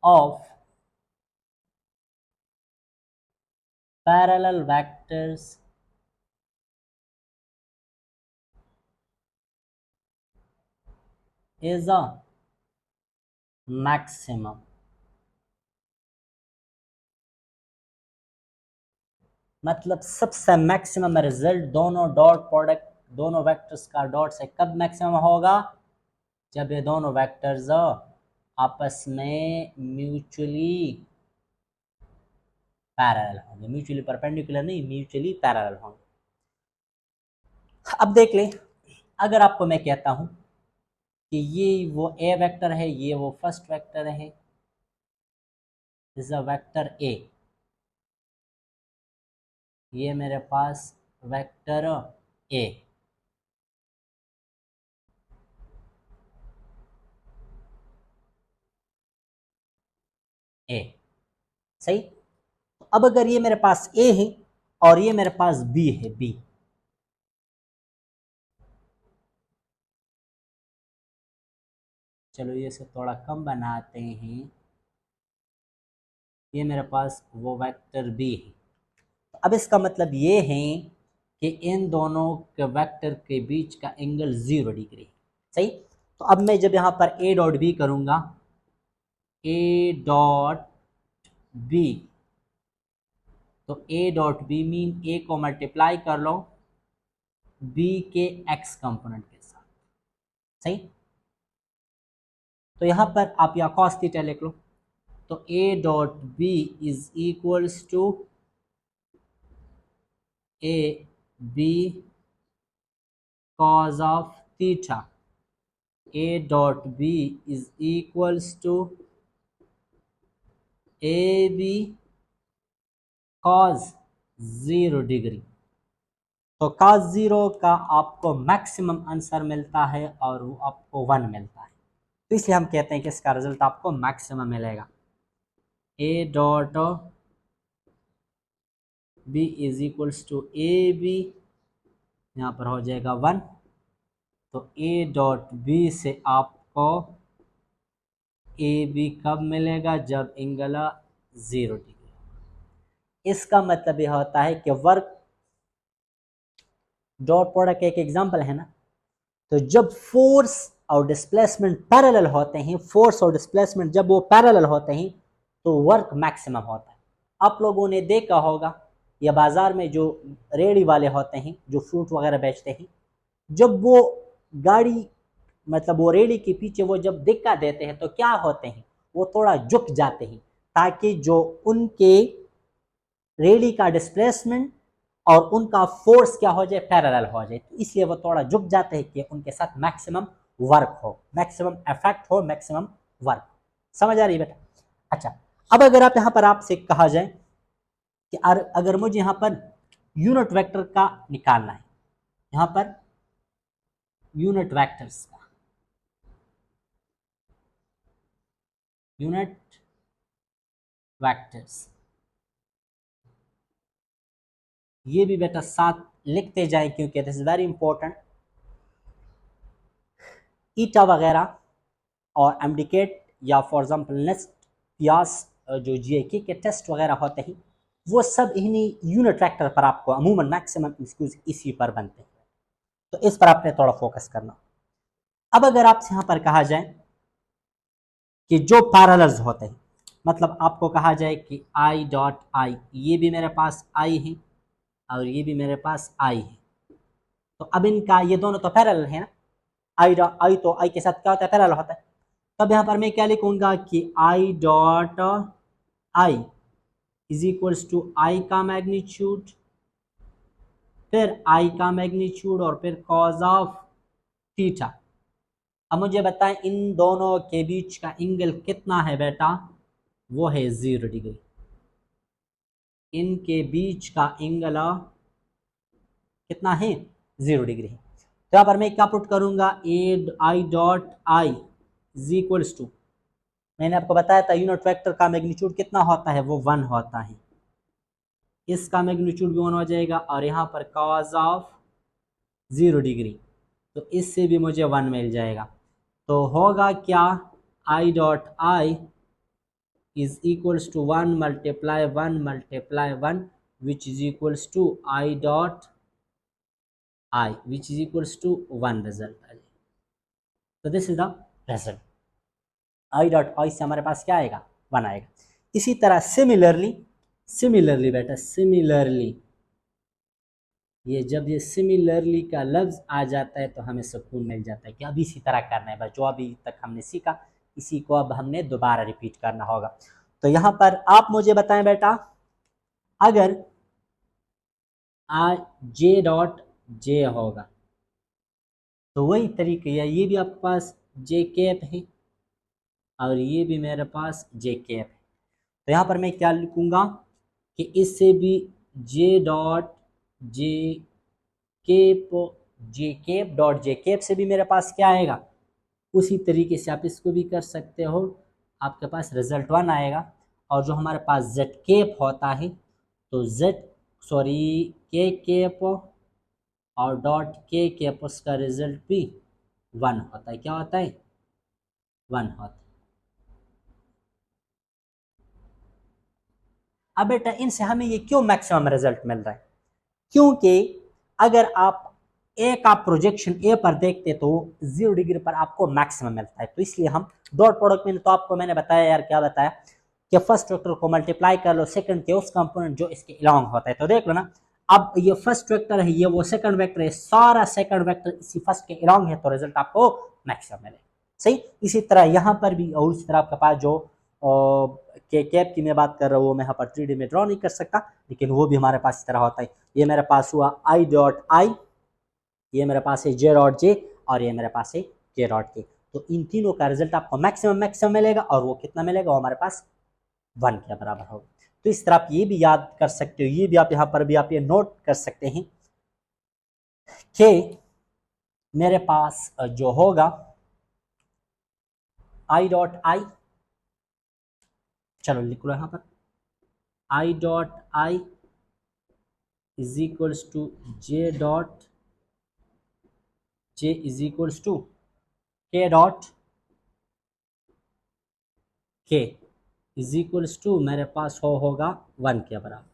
of parallel vectors is a maximum. मतलब सबसे मैक्सिमम रिजल्ट दोनों डॉट प्रोडक्ट, दोनों वेक्टर्स का डॉट से कब मैक्सिमम होगा? जब ये दोनों वेक्टर्स आपस में म्यूचुअली पैरेलल होंगे, म्यूचुअली परपेंडिकुलर नहीं, म्यूचुअली पैरेलल होंगे। अब देख लें, अगर आपको मैं कहता हूं कि ये वो ए वेक्टर है, ये वो फर्स्ट वेक्टर है, इज अ वेक्टर ए, ये मेरे पास वेक्टर ए, ए सही। अब अगर ये मेरे पास ए है और ये मेरे पास बी है, बी, चलो ये से थोड़ा कम बनाते हैं, ये मेरे पास वो वेक्टर बी है। तो अब इसका मतलब ये है कि इन दोनों के वेक्टर के बीच का एंगल 0 डिग्री है, सही। तो अब मैं जब यहाँ पर ए डॉट बी करूँगा, ए डॉट बी, तो ए डॉट बी मीन ए को मल्टीप्लाई कर लो बी के एक्स कंपोनेंट के साथ, सही। तो यहाँ पर आप या कॉस थीटा लिख लो, तो ए dot B is equals to a b cos of theta, a dot b is equals to ab cos 0 degree. तो cos 0 का आपको मैक्सिमम आंसर मिलता है और वो आपको 1 मिलता है, तो इसलिए हम कहते हैं कि इसका रिजल्ट आपको मैक्सिमम मिलेगा। a dot b is equals to a b, यहाँ पर हो जाएगा 1, तो a डॉट b से आपको ए बी कब मिलेगा? जब एंगल 0 डिग्री। इसका मतलब यह होता है कि वर्क डॉट प्रोडक्ट एक एग्जांपल है ना, तो जब फोर्स और डिस्प्लेसमेंट पैरेलल होते हैं, फोर्स और डिस्प्लेसमेंट जब वो पैरेलल होते हैं तो वर्क मैक्सिमम होता है। आप लोगों ने देखा होगा या बाजार में जो रेड़ी वाले होते हैं जो फ्रूट वगैरह बेचते हैं, जब वो गाड़ी मतलब वो रेड़ी के पीछे वो जब धक्का देते हैं तो क्या होते हैं? वो थोड़ा झुक जाते हैं ताकि जो उनके रेडी का डिस्प्लेसमेंट और उनका फोर्स क्या हो जाए? पैरेलल हो जाए। तो इसलिए वो थोड़ा झुक जाते हैं कि उनके साथ मैक्सिमम वर्क हो, मैक्सिमम इफेक्ट हो, मैक्सिमम वर्क। समझ आ रही है बेटा? अच्छा, अब अगर आप यहाँ पर आपसे कहा जाए कि अगर मुझे यहाँ पर यूनिट वेक्टर का निकालना है, यहाँ पर यूनिट वेक्टर्स का, यूनिट वेक्टर्स, ये भी बेटा साथ लिखते जाए क्योंकि दिस इज वेरी इंपॉर्टेंट। ईटा वगैरह और एमडीकेट या फॉर एग्जांपल नेक्स्ट पियास जो जीएके के टेस्ट वगैरह होते हैं, वो सब इन्हीं यूनिट वेक्टर पर आपको अमूमन मैक्सिमम एक्सक्यूज इसी पर बनते हैं, तो इस पर आपने थोड़ा फोकस करना। अब अगर आपसे यहाँ पर कहा जाए कि जो पैरेलल्स होते हैं, मतलब आपको कहा जाए कि आई डॉट आई, ये भी मेरे पास आई है और ये भी मेरे पास आई है, तो अब इनका ये दोनों तो पैरेलल है ना, आई डॉट आई तो आई के साथ क्या होता है? पैरेलल होता है। तब यहाँ पर मैं क्या लिखूंगा कि आई dot I is equals to I का मैग्नीट्यूड, फिर आई का मैग्नीट्यूड और फिर कॉज ऑफ थीटा। अब मुझे बताएं इन दोनों के बीच का एंगल कितना है बेटा? वो है 0 डिग्री। इनके बीच का एंगल कितना है? 0 डिग्री है। तो यहाँ पर मैं क्या पुट करूंगा? A I dot I is equals to, मैंने आपको बताया था यूनिट वेक्टर का मैग्नीट्यूड कितना होता है? वो 1 होता है। इसका मैग्नीट्यूड भी 1 हो जाएगा और यहाँ पर कॉज ऑफ 0 डिग्री, तो इससे भी मुझे 1 मिल जाएगा। तो होगा क्या? आई dot I is equals to 1 multiply 1 multiply 1 which is equals to I dot I which is equals to 1 result. तो this is the result. I dot I से हमारे पास क्या आएगा 1 आएगा. इसी तरह सिमिलरली बेटा सिमिलरली ये जब ये सिमिलरली का लफ्ज आ जाता है तो हमें सुकून मिल जाता है कि अब इसी तरह करना है बस जो अभी तक हमने सीखा इसी को अब हमने दोबारा रिपीट करना होगा. तो यहाँ पर आप मुझे बताएं बेटा अगर जे डॉट जे होगा तो वही तरीके या ये भी आपके पास जे कैप है और ये भी मेरे पास जे कैप है. तो यहाँ पर मैं क्या लिखूंगा कि इससे भी जे डॉट जे कैप डॉट जे कैप से भी मेरे पास क्या आएगा उसी तरीके से आप इसको भी कर सकते हो. आपके पास रिजल्ट 1 आएगा और जो हमारे पास जेड कैप होता है तो के कैप और डॉट के कैप उसका रिजल्ट भी 1 होता है. क्या होता है 1 होता है. अब बेटा इनसे हमें ये क्यों मैक्सिमम रिजल्ट मिल रहा है क्योंकि अगर आप ए का प्रोजेक्शन ए पर देखते तो 0 डिग्री पर आपको मैक्सिमम मिलता है. तो इसलिए हम डॉट प्रोडक्ट में तो आपको मैंने बताया यार क्या बताया कि फर्स्ट वेक्टर को मल्टीप्लाई कर लो सेकंड के उस कंपोनेंट जो इसके अलोंग होता है. तो देख लो ना अब ये फर्स्ट वेक्टर है ये वो सेकंड वेक्टर है सारा सेकंड वेक्टर इसी फर्स्ट के अलोंग है तो रिजल्ट आपको मैक्सिमम मिलेगा. सही. इसी तरह यहाँ पर भी और इसी तरह आपके पास जो के कैप की मैं बात कर रहा हूँ वो मैं यहाँ पर 3D में ड्रॉ नहीं कर सकता लेकिन वो भी हमारे पास इस तरह होता है. ये मेरे पास हुआ आई डॉट आई ये मेरे पास है जे डॉट जे और ये मेरे पास है के डॉट के. तो इन तीनों का रिजल्ट आपको मैक्सिमम मिलेगा और वो कितना मिलेगा वो हमारे पास 1 के बराबर होगा. तो इस तरह आप ये भी याद कर सकते हो ये भी आप यहाँ पर भी आप ये नोट कर सकते हैं कि मेरे पास जो होगा आई डॉट आई चलो लिख लो यहाँ पर i dot I is equals to j dot j is equals to k dot k is equals to मेरे पास होगा 1 के बराबर.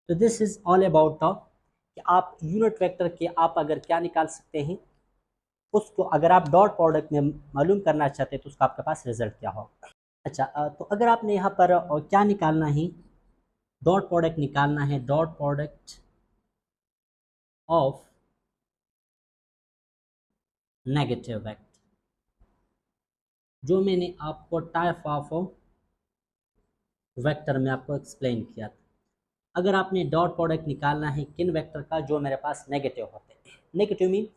तो दिस इज ऑल अबाउट कि आप यूनिट वेक्टर के आप अगर क्या निकाल सकते हैं उसको अगर आप डॉट प्रोडक्ट में मालूम करना चाहते हैं तो उसका आपके पास रिजल्ट क्या होगा. अच्छा तो अगर आपने यहाँ पर क्या निकालना है डॉट प्रोडक्ट निकालना है dot product of negative vector जो मैंने आपको टाइप ऑफ वेक्टर में आपको एक्सप्लेन किया था. अगर आपने डॉट प्रोडक्ट निकालना है किन वेक्टर का जो मेरे पास नेगेटिव होते हैं नेगेटिव मीन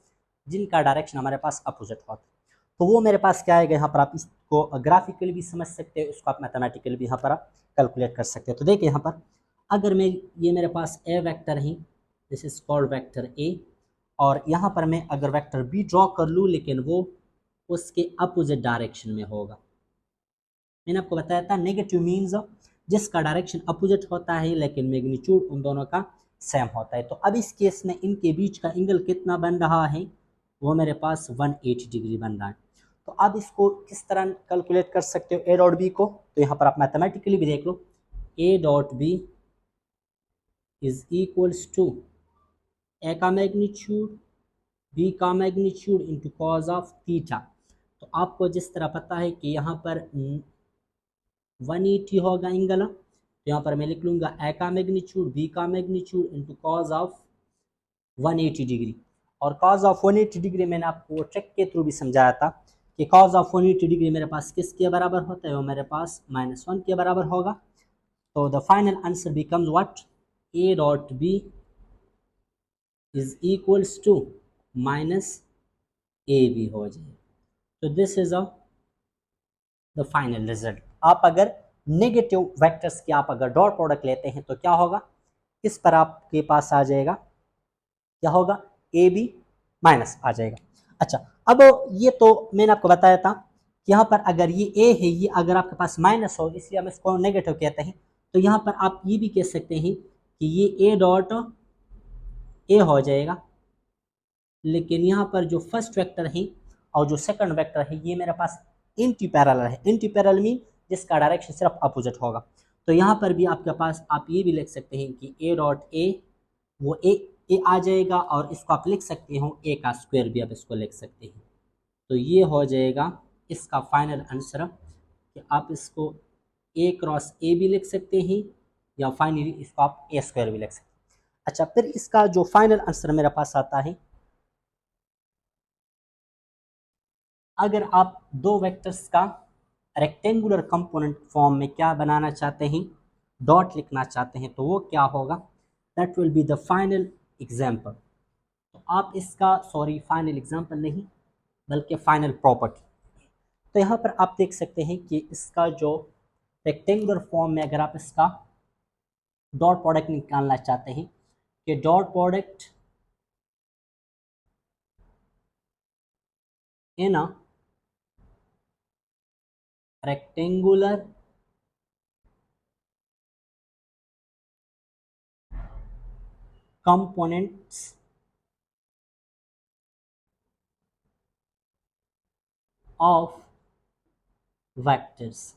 जिनका डायरेक्शन हमारे पास अपोजिट होता है तो वो मेरे पास क्या आएगा यहाँ पर आप इसको ग्राफिकली भी समझ सकते हो इसको आप मैथमेटिकली भी यहाँ पर आप कैलकुलेट कर सकते हो. तो देखिए यहाँ पर अगर मैं ये मेरे पास ए वेक्टर है this is called vector A और यहाँ पर मैं अगर वेक्टर बी ड्रॉ कर लूँ लेकिन वो उसके अपोजिट डायरेक्शन में होगा. मैंने आपको बताया था नेगेटिव मीन्स जिसका डायरेक्शन अपोजिट होता है लेकिन मैग्नीट्यूड उन दोनों का सेम होता है. तो अब इस केस में इनके बीच का एंगल कितना बन रहा है वो मेरे पास 180 डिग्री बन रहा है. तो अब इसको किस तरह कैलकुलेट कर सकते हो ए डॉट बी को. तो यहाँ पर आप मैथमेटिकली भी देख लो A dot B is equals to A का मैग्नीट्यूड बी का magnitude into cos of theta. तो आपको जिस तरह पता है कि यहाँ पर 180 होगा एंगल तो यहाँ पर मैं लिख लूँगा ए का मैग्नीट्यूड बी का magnitude into cos of 180 degree. और कॉज ऑफ 180 डिग्री मैंने आपको ट्रिक के थ्रू भी समझाया था कि कॉज ऑफ 180 डिग्री मेरे पास किसके बराबर होता है वो मेरे पास -1 के बराबर होगा. तो the final answer becomes what a dot B is equals to minus a b हो जाए. तो this is the final result. आप अगर नेगेटिव वेक्टर्स की आप अगर डॉट प्रोडक्ट लेते हैं तो क्या होगा इस पर आपके पास आ जाएगा क्या होगा ए बी माइनस आ जाएगा. अच्छा अब ये तो मैंने आपको बताया था कि यहाँ पर अगर ये ए है ये अगर आपके पास माइनस हो इसलिए हम इसको नेगेटिव कहते हैं. तो यहाँ पर आप ये भी कह सकते हैं कि ये ए डॉट ए हो जाएगा लेकिन यहाँ पर जो फर्स्ट वेक्टर है और जो सेकंड वेक्टर है ये मेरे पास एंटी पैरेलल है. एंटी पैरेलल मीन जिसका डायरेक्शन सिर्फ अपोजिट होगा। तो यहाँ पर भी आपके पास आप ये भी लिख सकते हैं कि ए डॉट ए, वो ए आ जाएगा और इसको आप लिख सकते हो ए का स्क्वायर भी आप इसको लिख सकते हैं। तो ये हो जाएगा इसका फाइनल आंसर कि आप इसको ए क्रॉस ए भी लिख सकते हैं या फाइनली इसको आप ए स्क्वायर भी लिख सकते हैं। अच्छा, फिर इसका जो फाइनल आंसर मेरे पास आता है, अगर आप दो वेक्टर्स का रेक्टेंगुलर कंपोनेंट फॉर्म में क्या बनाना चाहते हैं, डॉट लिखना चाहते हैं, तो वो क्या होगा, that will be the final example. तो आप इसका, सॉरी फाइनल एग्जाम्पल नहीं बल्कि फाइनल प्रॉपर्टी। तो यहाँ पर आप देख सकते हैं कि इसका जो रेक्टेंगुलर फॉर्म में अगर आप इसका डॉट प्रोडक्ट निकालना चाहते हैं कि dot product in a rectangular components of vectors,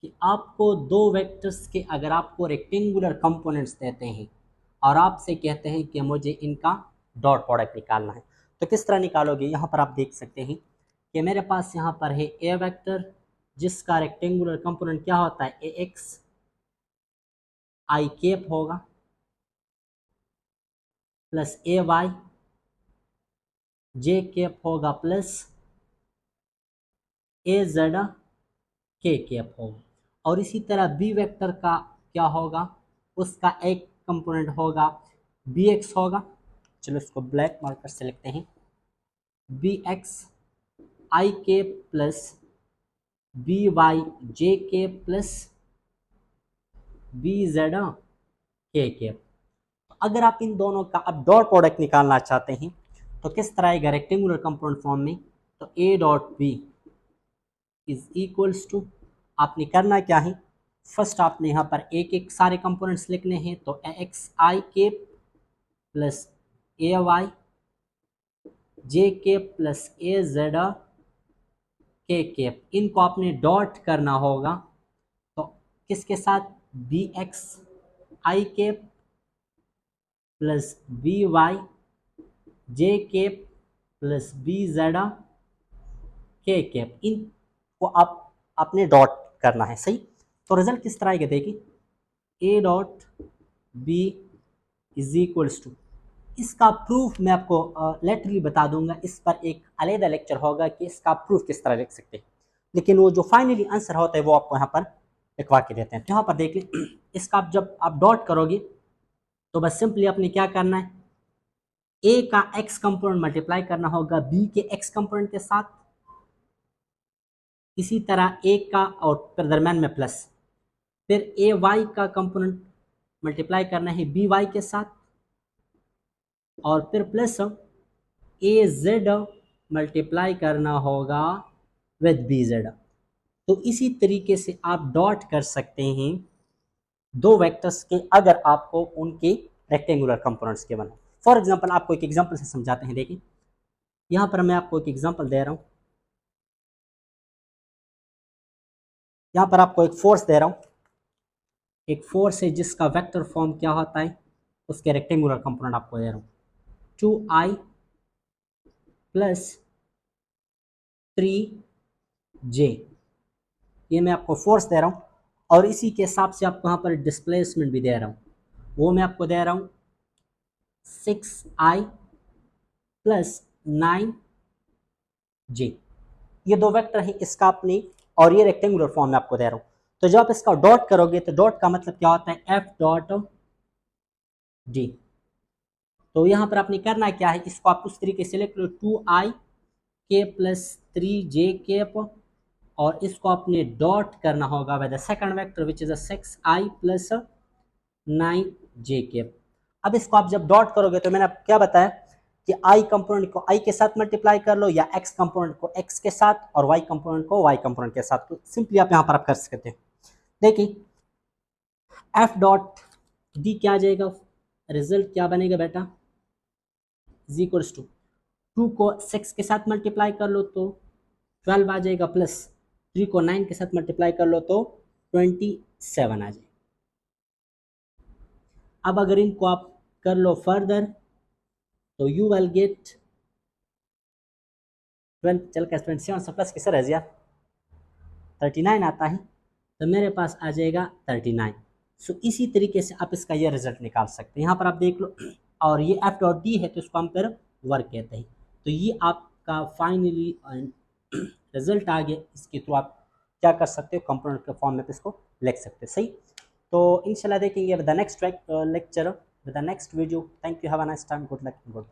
कि आपको दो वेक्टर्स के अगर आपको रेक्टेंगुलर कंपोनेंट्स देते हैं और आपसे कहते हैं कि मुझे इनका डॉट प्रोडक्ट निकालना है, तो किस तरह निकालोगे। यहाँ पर आप देख सकते हैं कि मेरे पास यहाँ पर है ए वेक्टर जिसका रेक्टेंगुलर कंपोनेंट क्या होता है, ए एक्स आई कैप होगा प्लस ए वाई जे कैप होगा प्लस ए जेड के कैप होगा। और इसी तरह बी वेक्टर का क्या होगा, उसका एक कंपोनेंट होगा बी एक्स होगा, चलो इसको ब्लैक मार्कर से लिखते हैं, बी एक्स आई कैप प्लस बी वाई जे कैप प्लस बी जेड के कैप। अगर आप इन दोनों का अब डॉट प्रोडक्ट निकालना चाहते हैं तो किस तरह आएगा रेक्टेंगुलर कंपोनेंट फॉर्म में, तो ए dot B is equals to, आपने करना क्या है, फर्स्ट आपने यहाँ पर एक एक सारे कंपोनेंट्स लिखने हैं, तो ए एक्स आई कैप प्लस ए वाई जे कैप प्लस ए जेड के कैप, इनको आपने डॉट करना होगा। तो किसके साथ, बी एक्स आई कैप प्लस बी वाई जे कैप प्लस बी जेड के कैप, इनको आप अपने डॉट करना है, सही। तो रिजल्ट किस तरह आएगा, देखिए a dot B is equals to, इसका प्रूफ मैं आपको लेटरली बता दूंगा, इस पर एक अलग लेक्चर होगा कि इसका प्रूफ किस तरह लिख सकते हैं, लेकिन वो जो फाइनली आंसर होता है वो आपको यहाँ पर लिखवा के देते हैं। तो यहाँ पर देख लें, इसका जब आप डॉट करोगे तो बस सिंपली आपने क्या करना है, ए का एक्स कंपोनेंट मल्टीप्लाई करना होगा बी के एक्स कंपोनेंट के साथ, इसी तरह ए का और फिर दरम्यान में प्लस, फिर ए वाई का कंपोनेंट मल्टीप्लाई करना है बी वाई के साथ, और फिर प्लस ए जेड मल्टीप्लाई करना होगा विद बी जेड। तो इसी तरीके से आप डॉट कर सकते हैं दो वेक्टर्स के अगर आपको उनके रेक्टेंगुलर कंपोनेंट्स के बना। फॉर एग्जांपल आपको एक एग्जांपल से समझाते हैं, देखिए यहाँ पर मैं आपको एक एग्जांपल दे रहा हूँ, यहाँ पर आपको एक फोर्स दे रहा हूँ, एक फोर्स है जिसका वेक्टर फॉर्म क्या होता है, उसके रेक्टेंगुलर कंपोनेंट आपको दे रहा हूँ, 2i प्लस 3j, ये मैं आपको फोर्स दे रहा हूँ, और इसी के हिसाब से आपको यहाँ पर डिस्प्लेसमेंट भी दे रहा हूँ, वो मैं आपको दे रहा हूँ 6i प्लस 9j। ये दो वेक्टर हैं, इसका अपनी और ये रेक्टेंगुलर फॉर्म में आपको दे रहा हूँ। तो जब आप इसका डॉट करोगे तो डॉट का मतलब क्या होता है, एफ डॉट डी। तो यहाँ पर आपने करना क्या है, इसको आप उस तरीके से लिख लो, 2i के प्लस 3j कैप, और इसको आपने डॉट करना होगा with the second vector which is 6i plus 9j cap. अब इसको आप जब डॉट करोगे तो मैंने आपको क्या बताया कि i कंपोनेंट को i के साथ मल्टीप्लाई कर लो, या x कंपोनेंट को x के साथ और y कंपोनेंट को y कंपोनेंट के साथ। तो सिंपली आप यहाँ पर आप कर सकते हैं, देखिए f डॉट d क्या आ जाएगा, रिजल्ट क्या बनेगा बेटा, इज इक्वल्स टू 2 को 6 के साथ मल्टीप्लाई कर लो तो 12 आ जाएगा, प्लस 3 को 9 के साथ मल्टीप्लाई कर लो तो 27 आ जाए। अब अगर इनको आप कर लो फर्दर तो यू विल गेट 12, चल के 27 से प्लस किसर है यार 39 आता है, तो मेरे पास आ जाएगा 39। सो इसी तरीके से आप इसका ये रिजल्ट निकाल सकते हैं। यहाँ पर आप देख लो, और ये एफ डॉट डी है तो इसको हम फिर वर्क कहते हैं। तो ये आपका फाइनली रिजल्ट आ गया। इसके थ्रू आप क्या कर सकते हो, कंपोनेंट के फॉर्म में इसको लिख सकते हो। सही, तो इंशाल्लाह देखेंगे with the next lecture, with the next video. Thank you, have a nice time, good luck, good.